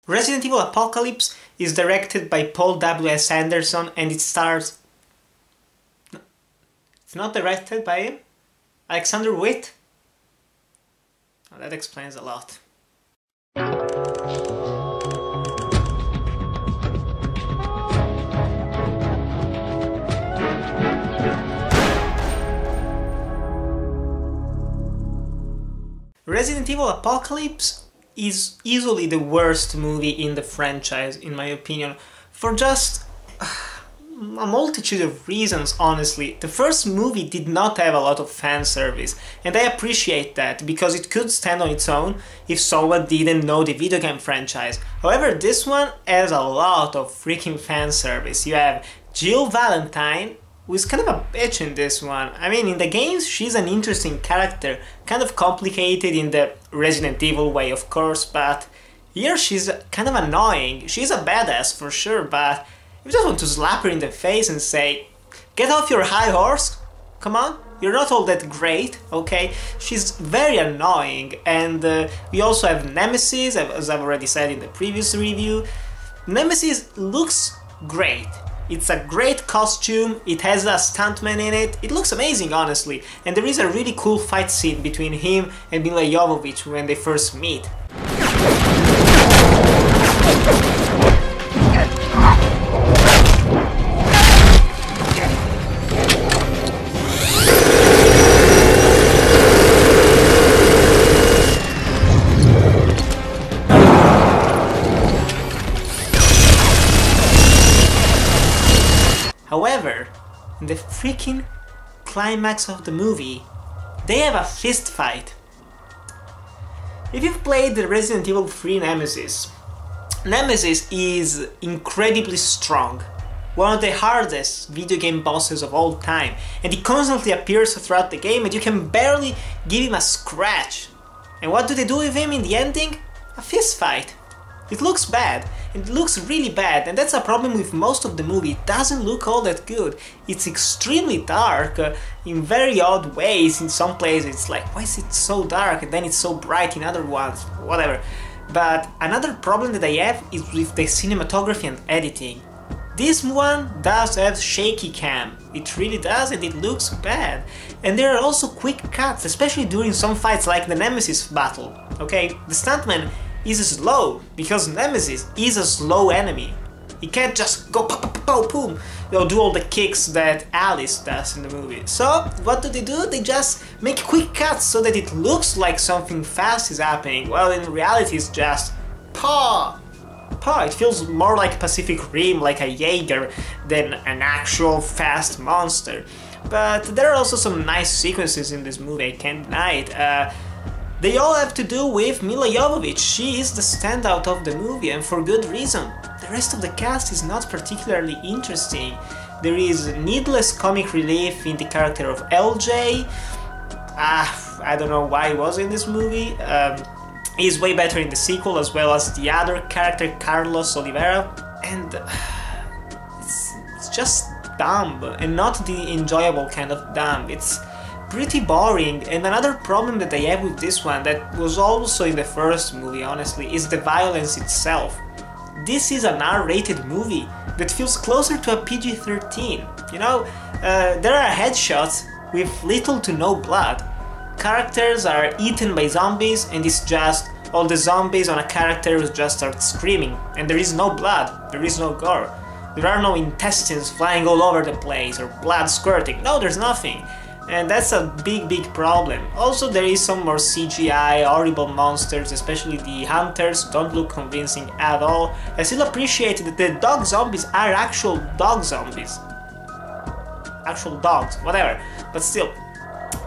Resident Evil Apocalypse is directed by Paul W.S. Anderson and it stars... It's not directed by him? Alexander Witt? Oh, that explains a lot. Resident Evil Apocalypse is easily the worst movie in the franchise, in my opinion, for just a multitude of reasons, honestly. The first movie did not have a lot of fan service, and I appreciate that, because it could stand on its own if someone didn't know the video game franchise. However, this one has a lot of freaking fan service. You have Jill Valentine, who is kind of a bitch in this one. I mean, in the games she's an interesting character, kind of complicated in the Resident Evil way, of course, but here she's kind of annoying. She's a badass for sure, but you just want to slap her in the face and say, get off your high horse, come on, you're not all that great, okay? She's very annoying, and we also have Nemesis, as I've already said in the previous review. Nemesis looks great. It's a great costume, it has a stuntman in it, it looks amazing honestly, and there is a really cool fight scene between him and Milla Jovovich when they first meet. However, in the freaking climax of the movie, they have a fist fight. If you've played the Resident Evil 3 Nemesis, Nemesis is incredibly strong, one of the hardest video game bosses of all time, and he constantly appears throughout the game and you can barely give him a scratch. And what do they do with him in the ending? A fist fight. It looks bad, it looks really bad, and that's a problem with most of the movie. It doesn't look all that good. It's extremely dark, in very odd ways. In some places it's like, why is it so dark, and then it's so bright in other ones, whatever. But another problem that I have is with the cinematography and editing. This one does have shaky cam, it really does, and it looks bad. And there are also quick cuts, especially during some fights like the Nemesis battle, okay? The stuntman is slow, because Nemesis is a slow enemy. He can't just go pow pow pow boom, you know, do all the kicks that Alice does in the movie. So what do? They just make quick cuts so that it looks like something fast is happening, while in reality it's just paw. It feels more like Pacific Rim, like a Jaeger, than an actual fast monster. But there are also some nice sequences in this movie, I can't deny it. They all have to do with Milla Jovovich. She is the standout of the movie, and for good reason. The rest of the cast is not particularly interesting. There is needless comic relief in the character of LJ. I don't know why he was in this movie. He's way better in the sequel, as well as the other character, Carlos Oliveira. And it's just dumb, and not the enjoyable kind of dumb. It's pretty boring, and another problem that I have with this one, that was also in the first movie honestly, is the violence itself. This is an R-rated movie that feels closer to a PG-13, you know? There are headshots with little to no blood. Characters are eaten by zombies and it's just all the zombies on a character who just start screaming, and there is no blood, there is no gore. There are no intestines flying all over the place or blood squirting, no, there's nothing. And that's a big problem. Also, there is some more CGI, horrible monsters, especially the hunters, don't look convincing at all. I still appreciate that the dog zombies are actual dog zombies. Actual dogs, whatever. But still,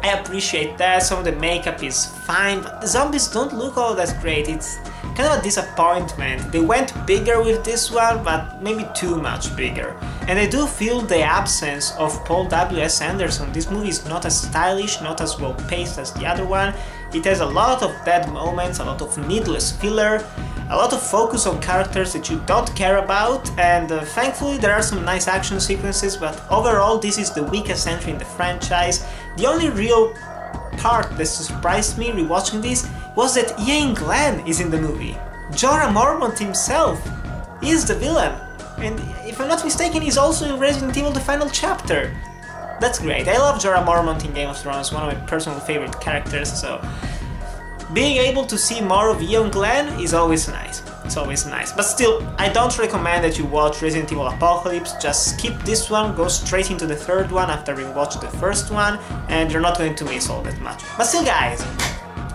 I appreciate that. Some of the makeup is fine, but the zombies don't look all that great. It's kind of a disappointment. They went bigger with this one, but maybe too much bigger. And I do feel the absence of Paul W.S. Anderson. This movie is not as stylish, not as well paced as the other one. It has a lot of dead moments, a lot of needless filler, a lot of focus on characters that you don't care about, and thankfully there are some nice action sequences, but overall this is the weakest entry in the franchise. The only real part that surprised me rewatching this was that Ian Glenn is in the movie. Jorah Mormont himself is the villain, and if I'm not mistaken, he's also in Resident Evil The Final Chapter. That's great. I love Jorah Mormont in Game of Thrones, one of my personal favorite characters, so being able to see more of young Glenn is always nice. It's always nice. But still, I don't recommend that you watch Resident Evil Apocalypse. Just skip this one, go straight into the third one after having watched the first one, and you're not going to miss all that much. But still, guys,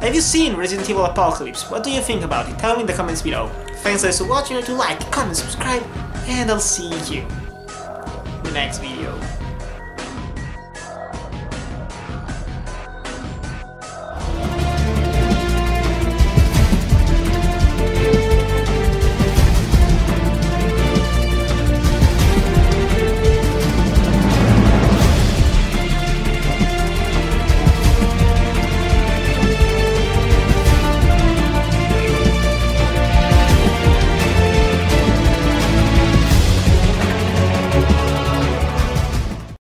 have you seen Resident Evil Apocalypse? What do you think about it? Tell me in the comments below. Thanks guys for watching, to like, comment, subscribe, and I'll see you in the next video.